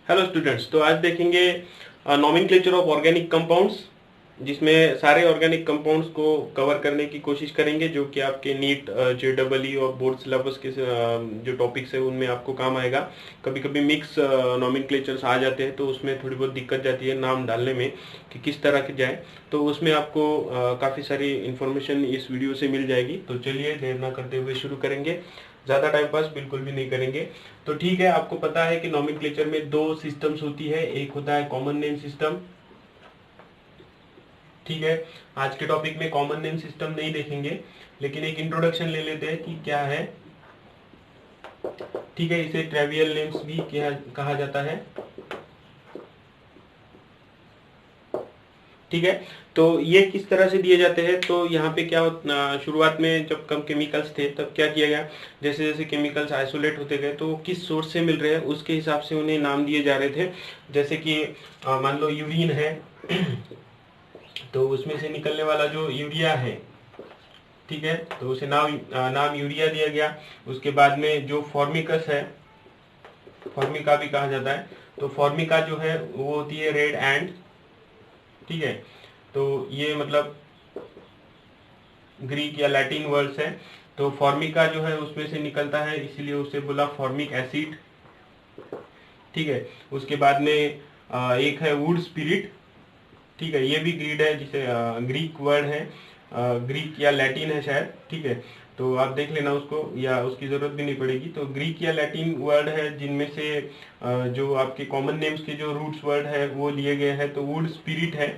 Hello students, तो आज देखेंगे नॉमेनक्लेचर ऑफ ऑर्गेनिक कंपाउंड्स, जिसमें सारे ऑर्गेनिक कंपाउंड्स को कवर करने की कोशिश करेंगे जो कि आपके नीट JEE और बोर्ड सिलेबस के जो टॉपिक्स है उनमें आपको काम आएगा। कभी कभी मिक्स नॉमेनक्लेचर्स आ जाते हैं तो उसमें थोड़ी बहुत दिक्कत जाती है नाम डालने में कि किस तरह के जाए, तो उसमें आपको काफ़ी सारी इन्फॉर्मेशन इस वीडियो से मिल जाएगी। तो चलिए देर ना करते हुए शुरू करेंगे, ज़्यादा टाइम पास बिल्कुल भी नहीं करेंगे। तो ठीक है, आपको पता है कि नॉमेनक्लेचर में दो सिस्टम्स होती है, एक होता है कॉमन नेम सिस्टम। ठीक है, आज के टॉपिक में कॉमन नेम सिस्टम नहीं देखेंगे, लेकिन एक इंट्रोडक्शन ले लेते हैं कि क्या है। ठीक है, इसे ट्रिवियल नेम्स भी कहा जाता है। ठीक है, तो ये किस तरह से दिए जाते हैं, तो यहाँ पे क्या शुरुआत में जब कम केमिकल्स थे तब क्या किया गया, जैसे जैसे केमिकल्स आइसोलेट होते गए तो किस सोर्स से मिल रहे हैं उसके हिसाब से उन्हें नाम दिए जा रहे थे। जैसे कि मान लो यूरिन है तो उसमें से निकलने वाला जो यूरिया है, ठीक है, तो उसे नाम यूरिया दिया गया। उसके बाद में जो फॉर्मिकस है, फॉर्मिका भी कहा जाता है, तो फॉर्मिका जो है वो होती है रेड एंड। ठीक है, तो ये मतलब ग्रीक या लैटिन वर्ड्स है। तो फॉर्मिका जो है उसमें से निकलता है, इसीलिए उसे बोला फॉर्मिक एसिड। ठीक है, उसके बाद में एक है वुड स्पिरिट। ठीक है, ये भी ग्रीड है, जिसे ग्रीक वर्ड है, ग्रीक या लैटिन है शायद। ठीक है, तो आप देख लेना उसको, या उसकी जरूरत भी नहीं पड़ेगी। तो ग्रीक या लैटिन वर्ड है जिनमें से जो आपके कॉमन नेम्स के जो रूट्स वर्ड है वो लिए गए हैं। तो वुड स्पिरिट है।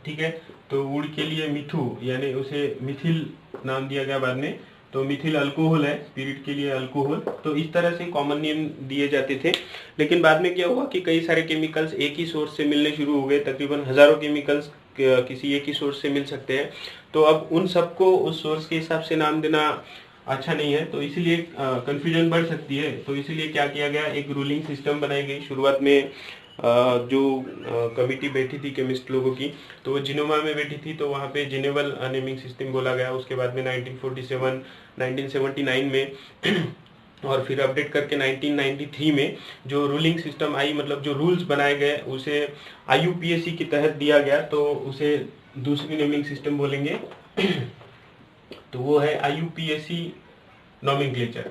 ठीक है, तो वुड के लिए मिथु यानी उसे मिथिल नाम दिया गया बाद में, तो मिथिल अल्कोहल है, स्पिरिट के लिए अल्कोहल। तो इस तरह से कॉमन नेम दिए जाते थे। लेकिन बाद में क्या हुआ कि कई सारे केमिकल्स एक ही सोर्स से मिलने शुरू हो गए, तकरीबन हजारों केमिकल्स किसी एक ही सोर्स से मिल सकते हैं। तो अब उन सबको उस सोर्स के हिसाब से नाम देना अच्छा नहीं है, तो इसीलिए कंफ्यूजन बढ़ सकती है। तो इसीलिए क्या किया गया, एक रूलिंग सिस्टम बनाई गई। शुरुआत में जो कमिटी बैठी थी केमिस्ट लोगों की, तो वो जिनोवा में बैठी थी, तो वहाँ पे जिनेवल नेमिंग सिस्टम बोला गया। उसके बाद में 1947 1979 में और फिर अपडेट करके 1993 में जो रूलिंग सिस्टम आई, मतलब जो रूल्स बनाए गए उसे IUPAC के तहत दिया गया, तो उसे दूसरी नेमिंग सिस्टम बोलेंगे तो वो है IUPAC नॉमेनक्लेचर।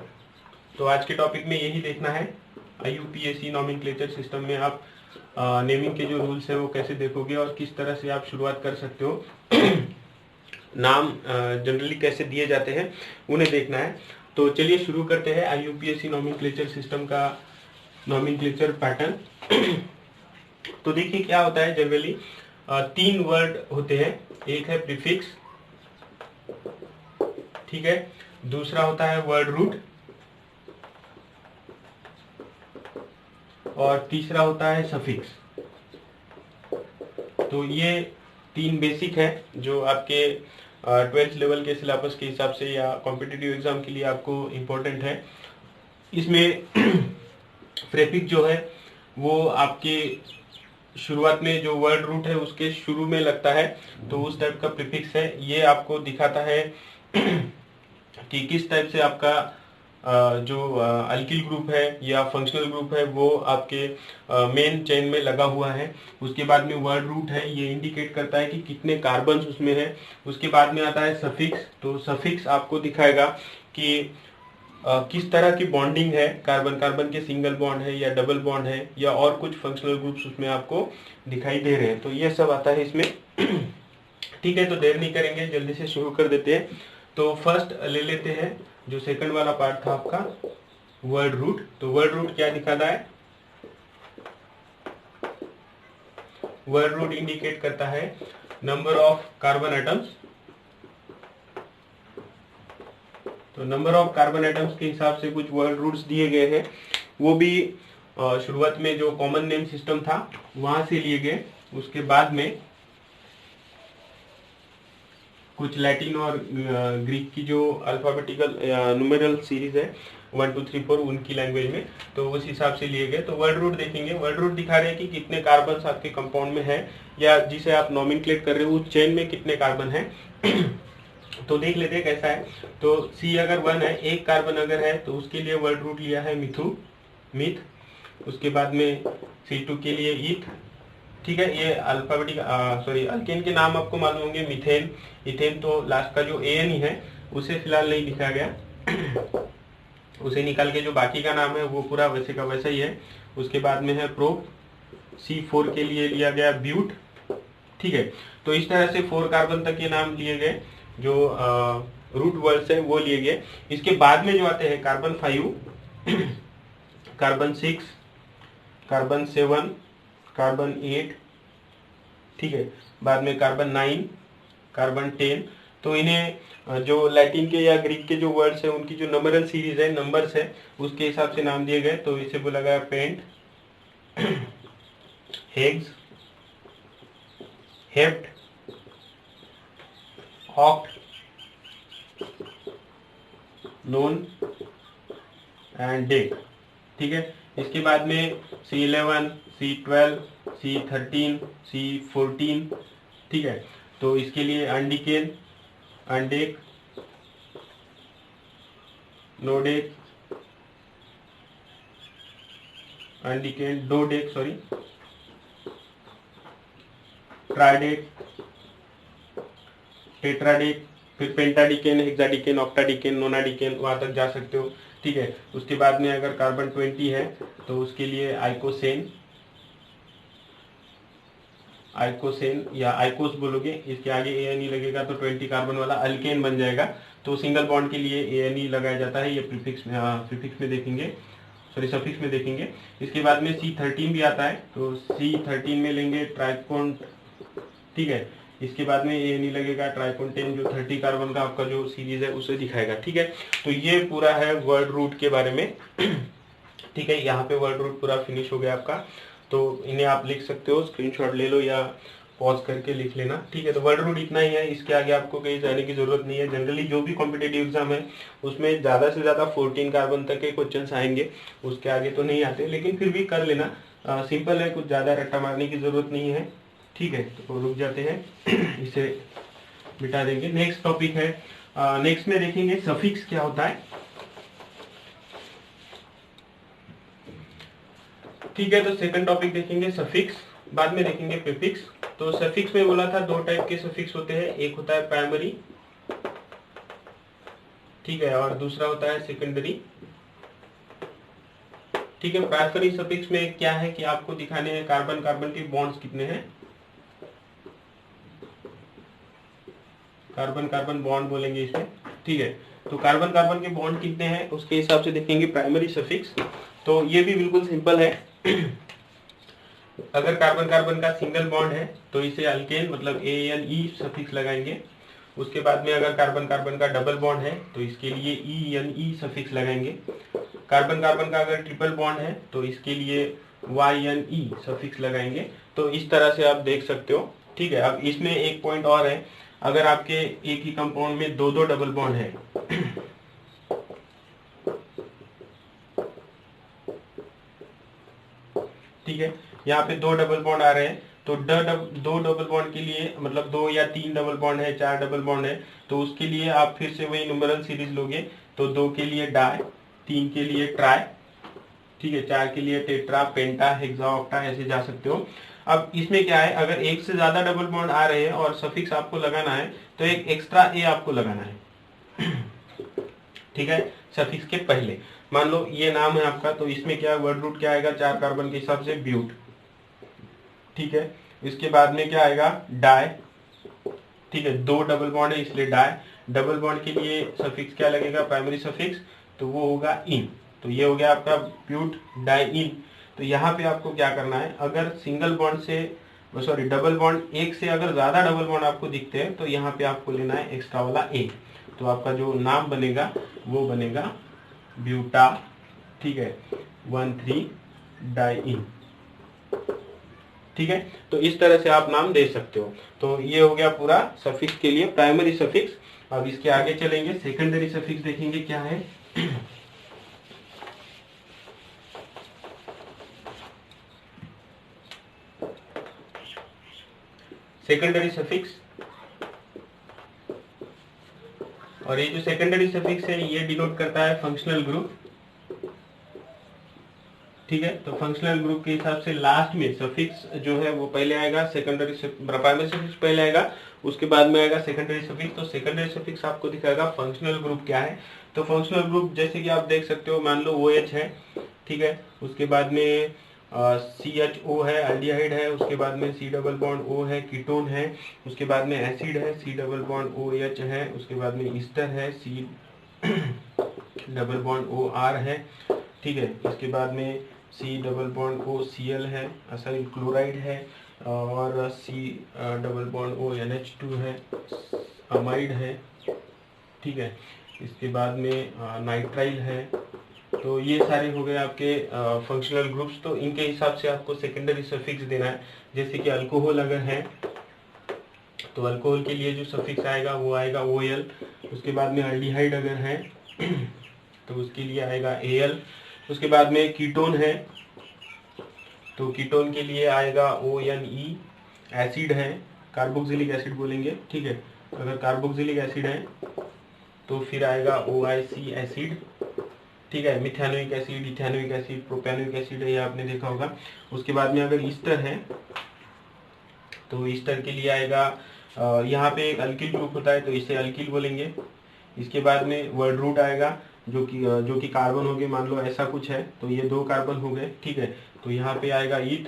तो आज के टॉपिक में यही देखना है, IUPAC नॉमेनक्लेचर सिस्टम में आप नेमिंग के जो रूल्स है वो कैसे देखोगे और किस तरह से आप शुरुआत कर सकते हो नाम जनरली कैसे दिए जाते हैं उन्हें देखना है। तो चलिए शुरू करते हैं IUPAC नॉमेनक्लेचर सिस्टम का नॉमेनक्लेचर पैटर्न। तो देखिए क्या होता है, जनरली 3 वर्ड होते हैं। एक है प्रीफिक्स, ठीक है, दूसरा होता है वर्ड रूट, और तीसरा होता है सफिक्स। तो ये 3 बेसिक है जो आपके 12th लेवल के सिलेबस के हिसाब से या कॉम्पिटिटिव एग्जाम के लिए आपको इम्पोर्टेंट है। इसमें प्रीफिक्स जो है वो आपके शुरुआत में जो वर्ड रूट है उसके शुरू में लगता है, तो उस टाइप का प्रीफिक्स है। ये आपको दिखाता है कि किस टाइप से आपका जो अल्किल ग्रुप है या फंक्शनल ग्रुप है वो आपके मेन चेन में लगा हुआ है। उसके बाद में वर्ड रूट है, ये इंडिकेट करता है कि कितने कार्बन्स उसमें है। उसके बाद में आता है सफिक्स, तो सफिक्स आपको दिखाएगा कि किस तरह की बॉन्डिंग है, कार्बन कार्बन के सिंगल बॉन्ड है या डबल बॉन्ड है या और कुछ फंक्शनल ग्रुप्स उसमें आपको दिखाई दे रहे हैं। तो ये सब आता है इसमें। ठीक है, तो देर नहीं करेंगे, जल्दी से शुरू कर देते हैं। तो फर्स्ट ले लेते हैं जो सेकंड वाला पार्ट था आपका, वर्ड रूट। तो वर्ड रूट क्या दिखाता है, वर्ड रूट इंडिकेट करता है नंबर ऑफ कार्बन एटम्स। तो नंबर ऑफ कार्बन एटम्स के हिसाब से कुछ वर्ड रूट्स दिए गए हैं, वो भी शुरुआत में जो कॉमन नेम सिस्टम था वहां से लिए गए। उसके बाद में कुछ लैटिन और ग्रीक की जो अल्फाबेटिकल न्यूमेरल सीरीज है 1 2 3 4 उनकी लैंग्वेज में, तो उस हिसाब से लिए गए। तो वर्ड रूट देखेंगे, वर्ड रूट दिखा रहे हैं कि कितने कार्बन आपके कंपाउंड में है या जिसे आप नॉमिनक्लेट कर रहे हो उस चेन में कितने कार्बन है। तो देख लेते हैं कैसा है। तो C अगर 1 है, एक कार्बन अगर है, तो उसके लिए वर्ड रूट लिया है मिथु, मिथ। उसके बाद में C2 के लिए ईथ, ठीक है। ये अल्फाबेटिक अल्केन के नाम आपको मालूम होंगे, मीथेन, इथेन, तो लास्ट का जो AN ही है उसे फिलहाल नहीं लिखा गया उसे निकाल के जो बाकी का नाम है वो पूरा वैसे का वैसा ही है। उसके बाद में है प्रोप, C4 के लिए लिया गया ब्यूट, ठीक है। तो इस तरह से 4 कार्बन तक के नाम लिए गए, जो रूट वर्ड्स है वो लिए गए। इसके बाद में जो आते हैं कार्बन 5, कार्बन 6, कार्बन 7, कार्बन 8, ठीक है। बाद में कार्बन 9, कार्बन 10। तो इन्हें जो लैटिन के या ग्रीक के जो वर्ड्स है उनकी जो नंबरल सीरीज है, नंबर्स है, उसके हिसाब से नाम दिए गए। तो इसे बोला गया pent, hex, hept, oct, non and dec, ठीक है। इसके बाद में C11, C12, C13, C14, ठीक है। तो इसके लिए अनडिकेन, अनडेक, नोडेक, अनडिकेन, डोडेक, सॉरी, ट्राइडेक, टेट्राडेक, फिर पेंटाडिकेन, हेक्साडिकेन, ऑक्टाडिकेन, नोनाडिकेन, वहां तक जा सकते हो, ठीक है। उसके बाद में अगर कार्बन 20 है तो उसके लिए आइकोसेन, आइकोसेन या आइकोस बोलोगे, इसके आगे ANE लगेगा तो 20 कार्बन वाला अल्केन बन जाएगा। तो सिंगल बॉन्ड के लिए ANE लगाया जाता है, ये प्रीफिक्स में देखेंगे, सॉरी सफिक्स में देखेंगे। इसके बाद में C13 भी आता है, तो C13 में लेंगे ट्राइकोन, ठीक है। इसके बाद में ANE लगेगा ट्राइकोन 10, जो 30 कार्बन का आपका जो सीरीज है उसे दिखाएगा, ठीक है। तो ये पूरा है वर्ड रूट के बारे में, ठीक है। यहाँ पे वर्ड रूट पूरा फिनिश हो गया आपका। तो इन्हें आप लिख सकते हो, स्क्रीनशॉट ले लो या पॉज करके लिख लेना, ठीक है। तो वर्ड रूट इतना ही है, इसके आगे आपको कहीं जाने की जरूरत नहीं है। जनरली जो भी कॉम्पिटेटिव एग्जाम है उसमें ज़्यादा से ज़्यादा 14 कार्बन तक के क्वेश्चन आएंगे, उसके आगे तो नहीं आते, लेकिन फिर भी कर लेना, सिंपल है, कुछ ज़्यादा रट्टा मारने की जरूरत नहीं है, ठीक है। तो रुक जाते हैं इसे मिटा देंगे। नेक्स्ट टॉपिक है, नेक्स्ट में देखेंगे सफिक्स क्या होता है, ठीक है। तो सेकंड टॉपिक देखेंगे सफिक्स, बाद में देखेंगे प्रीफिक्स। तो सफिक्स में बोला था 2 टाइप के सफिक्स होते हैं, एक होता है प्राइमरी, ठीक है, और दूसरा होता है सेकेंडरी, ठीक है। प्राइमरी सफिक्स में क्या है कि आपको दिखाने हैं कार्बन कार्बन के बॉन्ड्स कितने हैं, कार्बन कार्बन बॉन्ड बोलेंगे इसमें, ठीक है। तो कार्बन कार्बन के बॉन्ड कितने हैं उसके हिसाब से देखेंगे प्राइमरी सफिक्स। तो ये भी बिल्कुल सिंपल है अगर कार्बन कार्बन का सिंगल बॉन्ड है तो इसे अल्केन मतलब ANE सफिक्स लगाएंगे। उसके बाद में अगर कार्बन कार्बन का डबल बॉन्ड है तो इसके लिए ENE सफिक्स लगाएंगे। कार्बन कार्बन का अगर ट्रिपल बॉन्ड है तो इसके लिए YNE सफिक्स लगाएंगे। तो इस तरह से आप देख सकते हो, ठीक है। अब इसमें एक पॉइंट और है, अगर आपके एक ही कंपाउंड में दो दो डबल बॉन्ड है ठीक है, यहाँ पे 2 डबल बॉन्ड आ रहे हैं, तो दो डबल बॉन्ड के लिए मतलब 2 या 3 डबल बॉन्ड है, 4 डबल बॉन्ड है, तो उसके लिए आप फिर से वही न्यूमेरल सीरीज लोगे। तो 2 के लिए डाई, 3 के लिए ट्राई, ठीक है, 4 के लिए टेट्रा, पेंटा, हेक्सा, ऑक्टा, ऐसे जा सकते हो। अब इसमें क्या है, अगर एक से ज्यादा डबल बॉन्ड आ रहे हैं और सफिक्स आपको लगाना है तो एक एक्स्ट्रा ए आपको लगाना है ठीक है, सफिक्स के पहले। मान लो ये नाम है आपका, तो इसमें क्या वर्ड रूट क्या आएगा, 4 कार्बन के हिसाब से ब्यूट, ठीक है। इसके बाद में क्या आएगा, डाई, ठीक है, 2 डबल बॉन्ड है इसलिए डाई। डबल बॉन्ड के लिए सफिक्स क्या लगेगा, प्राइमरी सफिक्स, तो वो होगा इन। तो ये हो गया आपका ब्यूट डाई इन। तो यहाँ पे आपको क्या करना है, अगर सिंगल बॉन्ड से सॉरी डबल बॉन्ड एक से अगर ज्यादा डबल बॉन्ड आपको दिखते हैं तो यहाँ पे आपको लेना है एक्स्ट्रा वाला ए। तो आपका जो नाम बनेगा वो बनेगा ब्यूटा, ठीक है, 1,3 डाइइन, ठीक है। तो इस तरह से आप नाम दे सकते हो। तो ये हो गया पूरा सफिक्स के लिए प्राइमरी सफिक्स। अब इसके आगे चलेंगे, सेकेंडरी सफिक्स देखेंगे क्या है सेकेंडरी सफिक्स, और ये जो सेकेंडरी सफिक्स है ये डिनोट करता है फंक्शनल ग्रुप, ठीक है। तो फंक्शनल ग्रुप के हिसाब से लास्ट में सफिक्स जो है वो पहले आएगा, प्राइमरी सफिक्स पहले आएगा, उसके बाद में आएगा सेकेंडरी सफिक्स। तो सेकेंडरी सफिक्स आपको दिखाएगा फंक्शनल ग्रुप क्या है। तो फंक्शनल ग्रुप जैसे कि आप देख सकते हो, मान लो OH है, ठीक है, उसके बाद में CHO है, एल्डिहाइड है, उसके बाद में C डबल बॉन्ड O है, कीटोन है, उसके बाद में एसिड है, C डबल बॉन्ड OH है, उसके बाद में ईस्टर है, C डबल बॉन्ड OR है, ठीक है, इसके बाद में C डबल बॉन्ड OCl है, असाइल क्लोराइड है, और C डबल बॉन्ड ONH2 है, अमाइड है, ठीक है, इसके बाद में नाइट्राइल है। तो ये सारे हो गए आपके फंक्शनल ग्रुप्स। तो इनके हिसाब से आपको सेकेंडरी सफिक्स देना है। जैसे कि अल्कोहल अगर है तो अल्कोहल के लिए जो सफिक्स आएगा वो आएगा OL। उसके बाद में एल्डिहाइड अगर है तो उसके लिए आएगा AL। उसके बाद में कीटोन है तो कीटोन के लिए आएगा ONE। एसिड है, कार्बोक्सिलिक एसिड बोलेंगे, ठीक है, अगर कार्बोक्सिलिक एसिड है तो फिर आएगा OIC एसिड, ठीक है, methanoic acid, ethanoic acid, propanoic acid है, ये आपने देखा होगा। उसके बाद में अगर ईस्टर है तो ईस्टर के लिए आएगा, यहाँ पे एक अल्किल ग्रुप होता है तो इसे अल्किल बोलेंगे। इसके बाद में वर्ड रूट आएगा जो कि कार्बन हो गए, मान लो ऐसा कुछ है तो ये 2 कार्बन हो गए, ठीक है, तो यहाँ पे आएगा ईथ,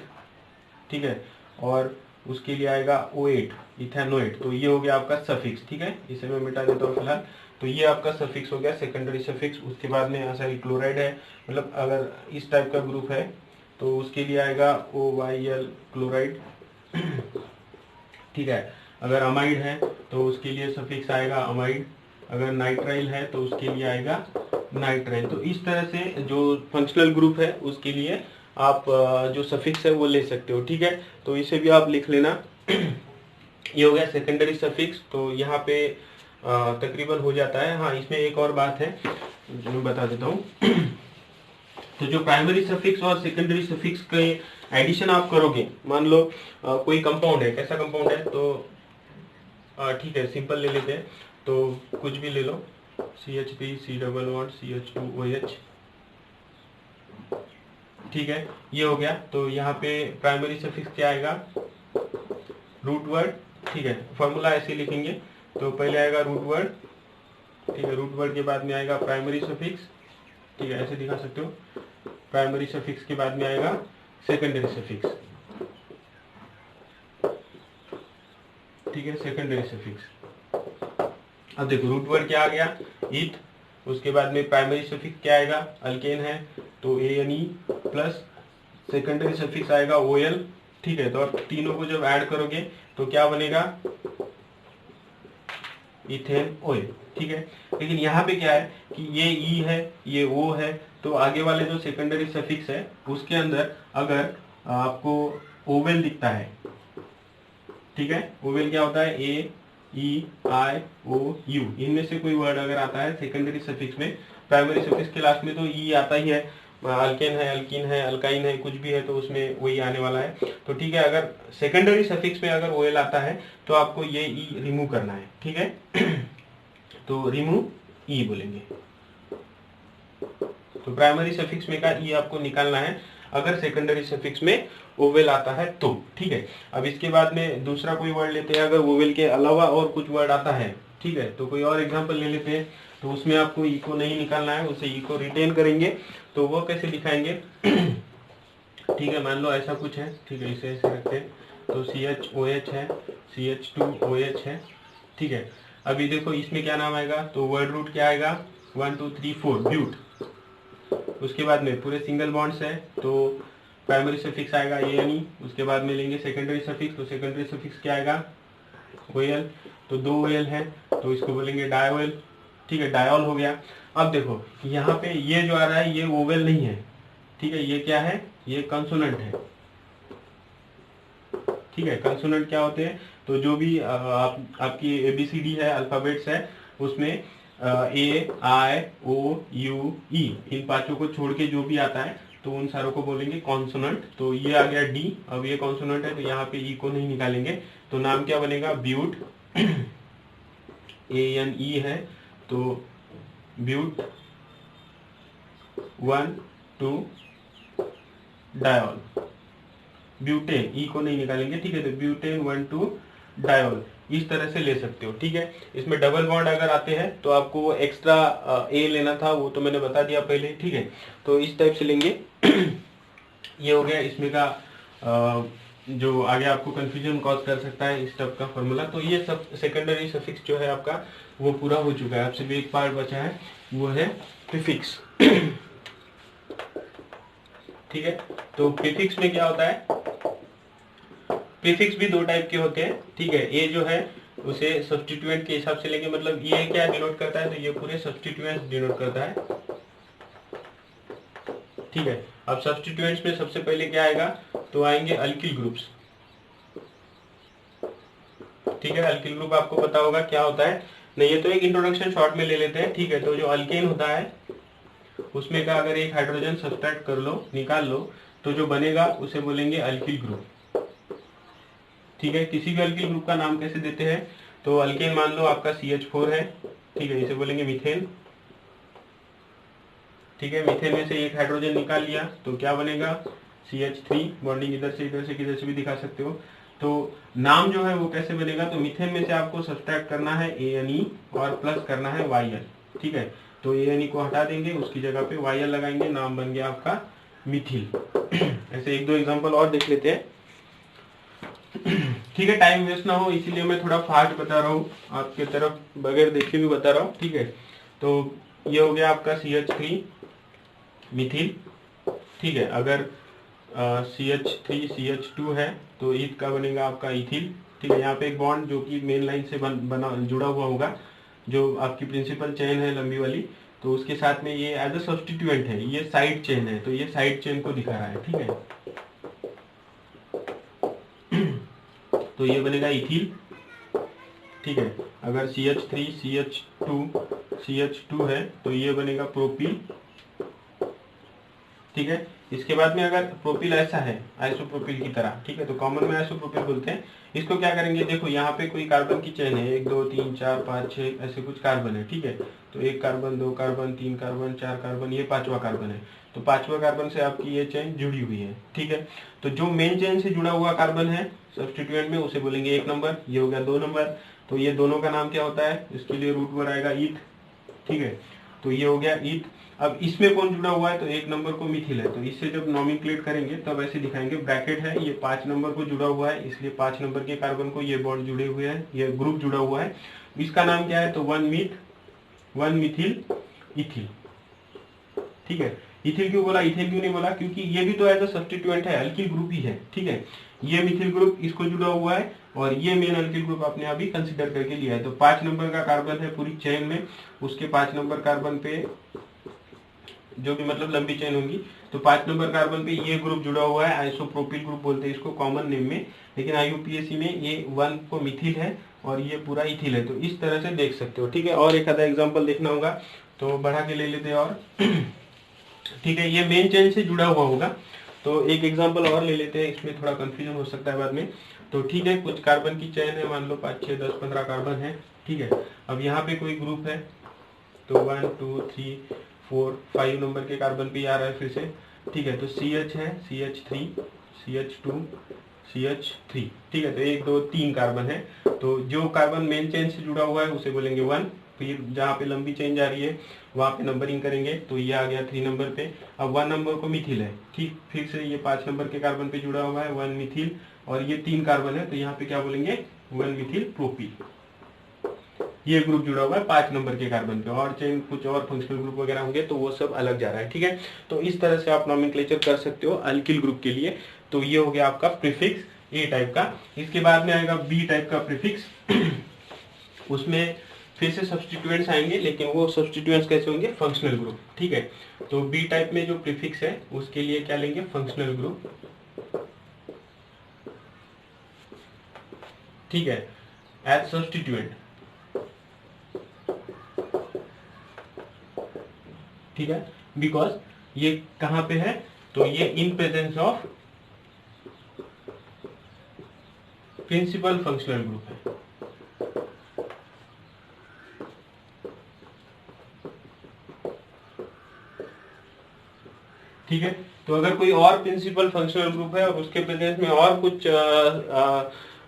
ठीक है, और उसके लिए आएगा O8 इथेनोएट। तो ये हो गया आपका सफिक्स, ठीक है, इसे मैं मिटा देता हूँ फिलहाल। तो ये आपका सफिक्स हो गया, सेकेंडरी सफिक्स। उसके बाद में असाइल क्लोराइड है, मतलब अगर इस टाइप का ग्रुप है तो उसके लिए आएगा OYl क्लोराइड, ठीक है। अगर अमाइड है तो उसके लिए सफिक्स आएगा अमाइड। अगर नाइट्राइल है तो उसके लिए आएगा नाइट्राइल। तो इस तरह से जो फंक्शनल ग्रुप है उसके लिए आप जो सफिक्स है वो ले सकते हो, ठीक है। तो इसे भी आप लिख लेना। ये हो गया सेकेंडरी सफिक्स। तो यहाँ पे तकरीबन हो जाता है। हाँ, इसमें एक और बात है जो मैं बता देता हूँ। तो जो प्राइमरी सफिक्स और सेकेंडरी सफिक्स के एडिशन आप करोगे, मान लो कोई कंपाउंड है, कैसा कंपाउंड है, तो ठीक है, सिंपल ले लेते हैं, तो कुछ भी ले लो, CH3 C double bond CH2OH, ठीक है, ये हो गया। तो यहाँ पे प्राइमरी सफिक्स क्या आएगा, रूट वर्ड, ठीक है, फॉर्मूला ऐसे लिखेंगे। तो पहले आएगा रूट वर्ड, ठीक है, रूट वर्ड के बाद में आएगा प्राइमरी सफिक्स, ठीक है, ऐसे दिखा सकते हो। प्राइमरी सफिक्स के बाद में आएगा सेकेंडरी सफिक्स, ठीक है, सेकेंडरी सफिक्स। अब देखो रूट वर्ड क्या आ गया, ईथ। उसके बाद में प्राइमरी सफिक्स क्या आएगा, अल्केन है तो ANE प्लस सेकेंडरी सफिक्स आएगा OL, ठीक है। तो अब तीनों को जब ऐड करोगे तो क्या बनेगा, इथेन ऑयल, ठीक है। लेकिन यहाँ पे क्या है कि ये E है, ये O है, तो आगे वाले जो सेकेंडरी सफिक्स है उसके अंदर अगर आपको ओवेल दिखता है, ठीक है, ओवेल क्या होता है, AEIOU, इनमें से कोई वर्ड अगर आता है सेकेंडरी सफिक्स में, प्राइमरी सफिक्स के लास्ट में तो E आता ही है, अल्केन है, अल्कीन है, अल्काइन है, कुछ भी है तो उसमें वही आने वाला है। तो ठीक है, अगर सेकेंडरी सफिक्स में अगर OL आता है तो आपको ये E रिमूव करना है, ठीक है। तो रिमूव E बोलेंगे। तो प्राइमरी सफिक्स में का E आपको निकालना है अगर सेकेंडरी सफिक्स में ओवेल आता है तो, ठीक है। अब इसके बाद में दूसरा कोई वर्ड लेते हैं, अगर ओवेल के अलावा और कुछ वर्ड आता है, ठीक है, तो कोई और एग्जांपल ले लेते हैं। तो उसमें आपको ई को नहीं निकालना है, उसे ई को रिटेन करेंगे। तो वो कैसे दिखाएंगे, ठीक है, मान लो ऐसा कुछ है, ठीक है, इसे ऐसे रखते हैं। तो CHOH है, CH2OH है, ठीक है। अभी देखो इसमें क्या नाम आएगा, तो वर्ड रूट क्या आएगा, 1 2 3 4 ब्यूट। उसके बाद में पूरे सिंगल बॉन्ड्स है तो प्राइमरी सफिक्स आएगा ANE। उसके बाद में लेंगे सेकेंडरी सफिक्स, तो सेकेंडरी सफिक्स क्या आएगा, OL। तो 2 OL है तो इसको बोलेंगे डायोल, ठीक है, डायोल हो गया। अब देखो यहाँ पे ये जो आ रहा है ये ओवेल नहीं है, ठीक है, ये क्या है, ये कंसोनेंट है, ठीक है। कंसोनेंट क्या होते हैं, तो जो भी आपकी ABCD है, अल्फाबेट्स है, उसमें AIOUE इन पांचों को छोड़ के जो भी आता है तो उन सारों को बोलेंगे कॉन्सोनेंट। तो ये आ गया D। अब ये कॉन्सोनेंट है तो यहाँ पे E को नहीं निकालेंगे, तो नाम क्या बनेगा, ब्यूट। ANE है तो ब्यूट 1 2 डायोल, ब्यूटेन, ई को नहीं निकालेंगे, ठीक है। तो ब्यूटेन 1,2 डायोल, इस तरह से ले सकते हो, ठीक है। इसमें डबल बॉन्ड अगर आते हैं तो आपको वो एक्स्ट्रा ए लेना था, वो तो मैंने बता दिया पहले, ठीक है। तो इस टाइप से लेंगे। ये हो गया इसमें का जो आगे आपको कंफ्यूजन कॉज कर सकता है इस टाइप का फॉर्मूला। तो ये सब सेकेंडरी सफिक्स जो है आपका वो पूरा हो चुका है। अब सिर्फ एक पार्ट बचा है, वो है प्रीफिक्स। ठीक है। तो प्रीफिक्स में क्या होता है, प्रीफिक्स भी दो टाइप के होते हैं, ठीक है। ए जो है उसे सब्स्टिट्यूएंट के हिसाब से लेंगे, मतलब ये क्या डिनोट करता है, तो ये पूरे सब्स्टिट्यूएंट्स डिनोट करता है, ठीक है। अब सब्स्टिट्यूएंट्स में सबसे पहले क्या आएगा, तो आएंगे अल्किल ग्रुप्स, ठीक है। अल्किल ग्रुप आपको पता होगा क्या होता है, नहीं ये तो एक इंट्रोडक्शन शॉर्ट में ले लेते हैं, ठीक है। तो जो अल्केन होता है उसमें का अगर एक हाइड्रोजन सब्सट्रैक्ट कर लो, निकाल लो, तो जो बनेगा उसे बोलेंगे अल्किल ग्रुप, ठीक है। किसी भी अल्किल ग्रुप का नाम कैसे देते हैं, तो अल्केन मान लो आपका CH4 है, ठीक है, इसे बोलेंगे मीथेन, ठीक है। मीथेन में से एक हाइड्रोजन निकाल लिया तो क्या बनेगा, CH3, बॉन्डिंग इधर से किधर से भी दिखा सकते हो। तो नाम जो है वो कैसे बनेगा, तो मीथेन में से आपको सब्सट्रैक्ट करना है ANE और प्लस करना है YL, ठीक है। तो ANE को हटा देंगे, उसकी जगह पे YL लगाएंगे, नाम बन गया आपका मिथिल। ऐसे एक दो एग्जांपल और देख लेते हैं, ठीक है। टाइम वेस्ट ना हो इसीलिए मैं थोड़ा फास्ट बता रहा हूँ, आपके तरफ बगैर देखे भी बता रहा हूँ, ठीक है। तो ये हो गया आपका CH3 मिथिल, ठीक है। अगर CH3 CH2 है तो ईथ का बनेगा आपका इथिल, ठीक है। यहाँ पे एक बॉन्ड जो कि मेन लाइन से बना जुड़ा हुआ होगा, जो आपकी प्रिंसिपल चेन है लंबी वाली, तो उसके साथ में ये एज अ सब्स्टिट्यूएंट है, ये साइड चेन है, तो ये साइड चेन को दिखा रहा है, ठीक है। तो ये बनेगा इथिल, ठीक है। अगर CH3 CH2 है तो ये बनेगा प्रोपिल, ठीक है। इसके बाद में अगर प्रोपिल ऐसा है आइसोप्रोपिल की तरह, ठीक है, तो कॉमन में आइसोप्रोपिल बोलते हैं। इसको क्या करेंगे, देखो यहाँ पे कोई कार्बन की चेन है, 1 2 3 4 5 6 ऐसे कुछ कार्बन है, ठीक है। तो 1 कार्बन 2 कार्बन 3 कार्बन 4 कार्बन, ये 5वां कार्बन है। तो 5वां कार्बन से आपकी ये चेन जुड़ी हुई है, ठीक है। तो जो मेन चेन से जुड़ा हुआ कार्बन है सब्स्टिट्यूएंट में, उसे बोलेंगे 1 नंबर, ये हो गया 2 नंबर। तो ये दोनों का नाम क्या होता है, इसके लिए रूट वर्ड आएगा ईथ, ठीक है। तो ये हो गया ईथ। अब इसमें कौन जुड़ा हुआ है, तो 1 नंबर को मिथिल है, तो इससे जब नॉमेनक्लेट करेंगे तब ऐसे दिखाएंगे, ब्रैकेट है, ये 5 नंबर को जुड़ा हुआ है, इसलिए 5 नंबर के कार्बन को ये बॉन्ड जुड़े हुए हैं, ये ग्रुप जुड़ा हुआ है। इसका नाम क्या है, तो 1 मिथिल इथिल, ठीक है। इथिल क्यों बोला, इथिल क्यों नहीं बोला, क्योंकि ये भी तो एज अ सब्स्टिट्यूएंट है, अल्किल ग्रुप ही है, ठीक है। ये मिथिल ग्रुप इसको जुड़ा हुआ है और ये मेन अल्किल ग्रुप आपने अभी कंसीडर करके लिया है। तो 5 नंबर का कार्बन है पूरी चेन में, उसके 5 नंबर कार्बन पे जो भी मतलब लंबी चेन होगी, तो 5 नंबर कार्बन पे ये ग्रुप जुड़ा हुआ है, आइसोप्रोपिल ग्रुप बोलते हैं इसको कॉमन नेम में, लेकिन IUPAC में ये 1 को मिथिल है और ये पूरा इथिल है। तो इस तरह से देख सकते हो, ठीक है। और एक आधा एग्जाम्पल देखना होगा तो बढ़ा के ले लेते हैं और ठीक है, ये मेन चेन से जुड़ा हुआ होगा। तो एक एग्जांपल और ले लेते हैं, इसमें थोड़ा कंफ्यूजन हो सकता है बाद में। तो ठीक है, कुछ कार्बन की चेन है, मान लो 5 6 10 15 कार्बन है, ठीक है। अब यहाँ पे कोई ग्रुप है, तो 1 2 3 4 5 नंबर के कार्बन पे आ रहा है फिर से, ठीक है। तो CH है, CH3 CH2 CH3, ठीक है। तो 1 2 3 कार्बन है, तो जो कार्बन मेन चेन से जुड़ा हुआ है उसे बोलेंगे 1, फिर जहाँ पे लंबी चेन जा रही है वहाँ पे नंबरिंग करेंगे, तो ये आ गया 3 नंबर पे। अब 1 नंबर को मिथिल है, ठीक, फिर से ये 5 नंबर के कार्बन पे जुड़ा हुआ है 1 मिथिल, और ये 3 कार्बन है, तो यहाँ पे क्या बोलेंगे 1 मिथिल प्रोपिल। ये ग्रुप जुड़ा हुआ है 5 नंबर के कार्बन पे, और चेन कुछ और फंक्शनल ग्रुप वगैरह होंगे तो वो सब अलग जा रहा है, ठीक है। तो इस तरह से आप नॉमेनक्लेचर कर सकते हो अल्किल ग्रुप के लिए। तो ये हो गया आपका प्रीफिक्स ए टाइप का। इसके बाद में आएगा बी टाइप का प्रीफिक्स। उसमें फिर से सब्स्टिट्यूएंट्स आएंगे, लेकिन वो सब्स्टिट्यूएंट्स कैसे होंगे, फंक्शनल ग्रुप, ठीक है। तो बी टाइप में जो प्रीफिक्स है उसके लिए क्या लेंगे, फंक्शनल ग्रुप, ठीक है, एज सब्स्टिट्यूएंट, ठीक है। बिकॉज ये कहां पे है, तो ये in presence of principal functional group है, ठीक है। तो अगर कोई और प्रिंसिपल फंक्शनल ग्रुप है और उसके प्रेजेंस में और कुछ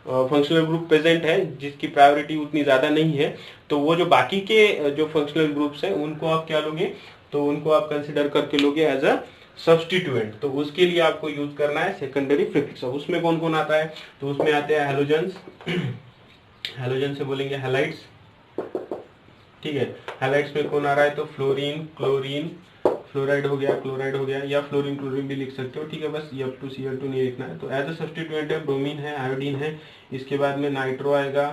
फंक्शनल ग्रुप प्रेजेंट है जिसकी प्रायोरिटी उतनी ज्यादा नहीं है, तो वो जो बाकी के जो फंक्शनल ग्रुप्स है उनको आप क्या लोगे, तो उनको आप कंसिडर करके लोगे एज अ सब्स्टिट्यूएंट। तो उसके लिए आपको यूज करना है सेकेंडरी प्रीफिक्स। अब उसमें कौन कौन आता है, तो उसमें आते हैं हेलोजेंस, हेलोजन से बोलेंगे हैलाइड्स, ठीक है। हैलाइड्स में कौन आ रहा है, तो फ्लोरीन, क्लोरीन, फ्लोराइड हो गया, क्लोराइड हो गया, या फ्लोरीन क्लोरीन भी लिख सकते हो, ठीक है। बस F2Cl2 नहीं लिखना है। तो एज अ सब्स्टिट्यूएंट है ब्रोमीन है, आयोडीन है, इसके बाद में नाइट्रो आएगा,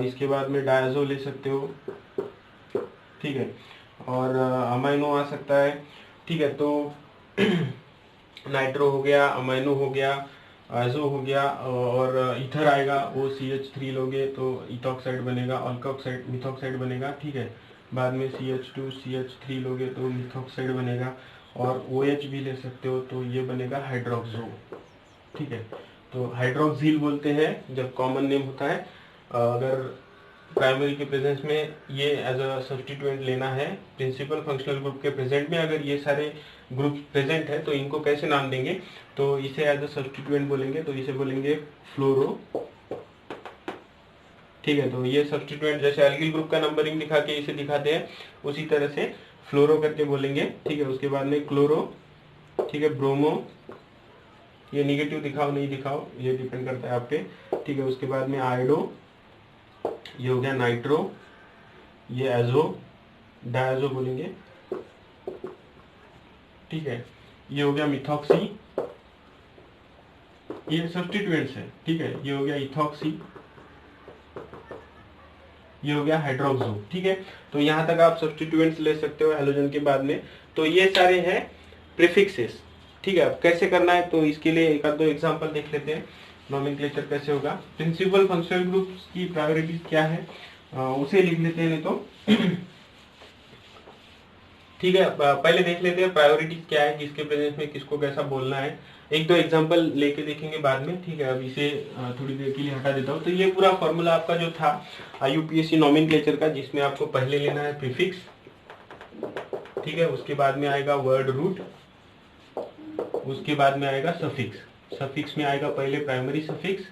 इसके बाद में डायजो ले सकते हो, ठीक है, और अमाइनो आ सकता है, ठीक है। तो नाइट्रो हो गया, अमाइनो हो गया, आजो हो गया, और ईथर आएगा, वो CH3 लोगे तो इथॉक्साइड बनेगा, अल्कोक्साइड मिथॉक्साइड बनेगा, ठीक है। बाद में CH2 CH3 लोगे तो मिथॉक्साइड बनेगा, और OH भी ले सकते हो तो ये बनेगा हाइड्रोक्सो, ठीक है। तो हाइड्रोक्सिल बोलते हैं जब कॉमन नेम होता है। अगर प्राइमरी के प्रेजेंस में ये एज अ सब्स्टिट्यूएंट लेना है प्रिंसिपल फंक्शनल ग्रुप के प्रेजेंट में, अगर ये सारे ग्रुप प्रेजेंट है तो इनको कैसे नाम देंगे, तो इसे एज अ सब्स्टिट्यूएंट बोलेंगे, तो इसे बोलेंगे फ्लोरो, ठीक है। तो ये सब्स्टिट्यूएंट जैसे एल्किल ग्रुप का नंबरिंग दिखा के इसे दिखाते हैं उसी तरह से फ्लोरो करके बोलेंगे, ठीक है। उसके बाद में क्लोरो, ठीक है, ब्रोमो, ये निगेटिव दिखाओ नहीं दिखाओ ये डिपेंड करता है आप पे, ठीक है। उसके बाद में आयोडो, ये हो गया नाइट्रो, ये एजो, डायजो बोलेंगे, ठीक है। ये हो गया मिथॉक्सी, ये सब्स्टिट्यूएंट्स है, ठीक है। ये हो गया इथॉक्सी, ये हो गया हाइड्रोक्सो, ठीक है। तो यहां तक आप सब्स्टिट्यूएंट्स ले सकते हो हेलोजन के बाद में। तो ये सारे हैं प्रीफिक्सेस, ठीक है। अब कैसे करना है, तो इसके लिए एक आध दो एग्जांपल देख लेते हैं, नोमेनक्लेचर कैसे होगा। प्रिंसिपल फंक्शनल ग्रुप्स की प्रायोरिटीज क्या है उसे लिख लेते हैं, नहीं तो ठीक है। पहले देख लेते हैं प्रायोरिटीज क्या है, किसके प्रेजेंस में किसको कैसा बोलना है। एक दो एग्जांपल लेके देखेंगे बाद में, ठीक है। अब इसे थोड़ी देर के लिए हटा देता हूँ। तो ये पूरा फॉर्मूला आपका जो था IUPAC नोमेनक्लेचर का, जिसमें आपको पहले लेना है प्रीफिक्स, ठीक है। उसके बाद में आएगा वर्ड रूट, उसके बाद में आएगा सफिक्स। सफिक्स में आएगा पहले प्राइमरी सफिक्स,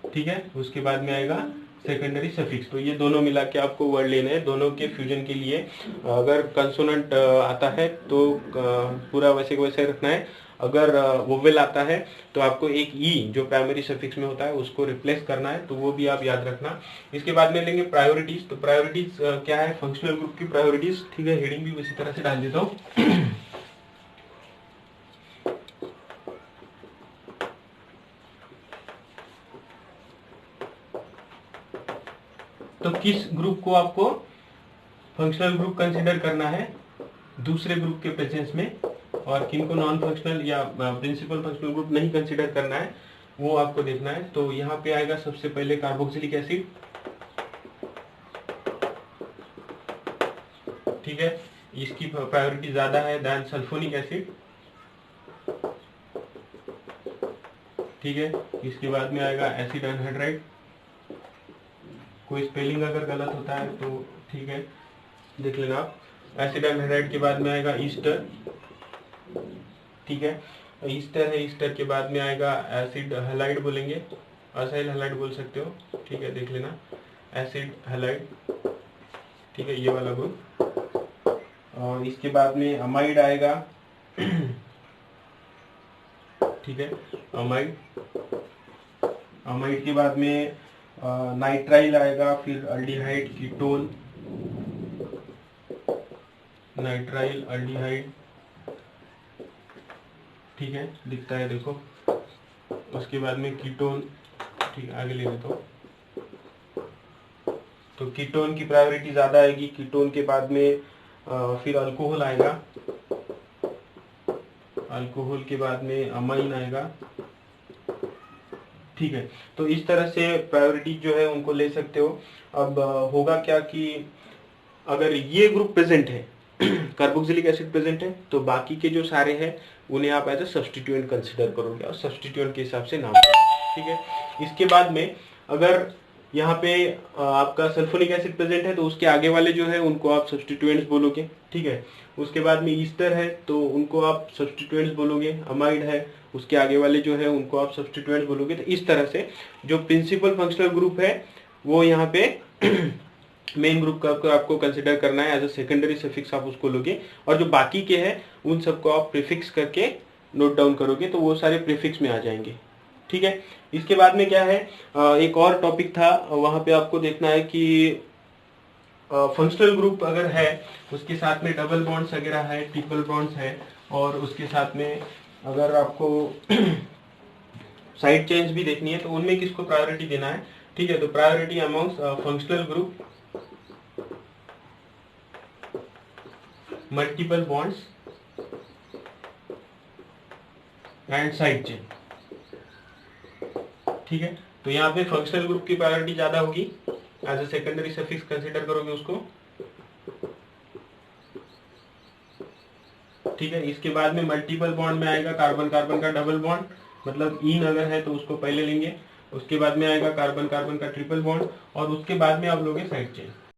ठीक है। उसके बाद में आएगा सेकेंडरी सफिक्स। तो ये दोनों मिला के आपको वर्ड लेने हैं। दोनों के फ्यूजन के लिए अगर कंसोनेंट आता है तो पूरा वैसे को वैसे रखना है। अगर वोवेल आता है तो आपको एक ई जो प्राइमरी सफिक्स में होता है उसको रिप्लेस करना है, तो वो भी आप याद रखना। इसके बाद में लेंगे प्रायोरिटीज। तो प्रायोरिटीज क्या है, फंक्शनल ग्रुप की प्रायोरिटीज, ठीक है। हेडिंग भी उसी तरह से डाल देता हूँ। तो किस ग्रुप को आपको फंक्शनल ग्रुप कंसीडर करना है दूसरे ग्रुप के प्रेजेंस में, और किनको नॉन फंक्शनल या प्रिंसिपल फंक्शनल ग्रुप नहीं कंसीडर करना है वो आपको देखना है। तो यहाँ पे आएगा सबसे पहले कार्बोक्सिलिक एसिड, ठीक है। इसकी प्रायोरिटी ज्यादा है देन सल्फोनिक एसिड, ठीक है। इसके बाद में आएगा एसिड एनहाइड्राइड। कोई स्पेलिंग अगर गलत होता है तो ठीक है देख लेना आप। एसिड एनहाइड्राइड के बाद में आएगा ईस्टर, ठीक है। ईस्टर है, ईस्टर के बाद में आएगा एसिड हैलाइड बोलेंगे, असाइल हैलाइड बोल सकते हो, ठीक है, देख लेना एसिड हैलाइड, ठीक है, ये वाला ग्रुप। और इसके बाद में अमाइड आएगा, ठीक है, अमाइड। अमाइड के बाद में नाइट्राइल आएगा, फिर अल्डिहाइड, कीटोन, नाइट्राइल, अल्डिहाइड, ठीक है, दिखता है देखो। उसके बाद में कीटोन, ठीक है, आगे ले लेता हूँ। तो कीटोन की प्रायोरिटी ज्यादा आएगी। कीटोन के बाद में फिर अल्कोहल आएगा, अल्कोहल के बाद में अमाइन आएगा, ठीक है। तो इस तरह से प्रायोरिटी जो है उनको ले सकते हो। अब होगा क्या कि अगर ये ग्रुप प्रेजेंट है, कार्बोक्सिलिक एसिड प्रेजेंट है, तो बाकी के जो सारे हैं उन्हें आप एज अ सब्स्टिट्यूएंट कंसीडर करोगे और सब्स्टिट्यूएंट के हिसाब से नाम करोगे, ठीक है। इसके बाद में अगर यहाँ पे आपका सल्फोनिक एसिड प्रेजेंट है तो उसके आगे वाले जो है उनको आप सब्स्टिट्यूएंट्स बोलोगे, ठीक है। उसके बाद में ईस्टर है तो उनको आप सब्स्टिट्यूएंट्स बोलोगे। अमाइड है उसके आगे वाले जो है उनको आप सब्स्टिट्यूएंट्स बोलोगे। तो इस तरह से जो प्रिंसिपल फंक्शनल ग्रुप है वो यहाँ पे मेन ग्रुप का आपको कंसिडर करना है, एज अ सेकेंडरी सफिक्स आप उसको लोगे, और जो बाकी के हैं उन सबको आप प्रीफिक्स करके नोट डाउन करोगे तो वो सारे प्रीफिक्स में आ जाएंगे, ठीक है। इसके बाद में क्या है, एक और टॉपिक था, वहां पे आपको देखना है कि फंक्शनल ग्रुप अगर है उसके साथ में डबल बॉन्ड्स वगैरह है, ट्रिपल बॉन्ड्स है, और उसके साथ में अगर आपको साइड चेंज भी देखनी है तो उनमें किसको प्रायोरिटी देना है, ठीक है। तो priority amongst functional group, multiple bonds and side chain, ठीक है। तो यहाँ पे फंक्शनल ग्रुप की प्रायोरिटी ज्यादा होगी, as a secondary suffix consider करोगे उसको, ठीक है। इसके बाद में मल्टीपल बॉन्ड में आएगा कार्बन कार्बन का डबल बॉन्ड, मतलब इन अगर है तो उसको पहले लेंगे। उसके बाद में आएगा कार्बन कार्बन का ट्रिपल बॉन्ड, और उसके बाद में आप लोगे साइड चेन।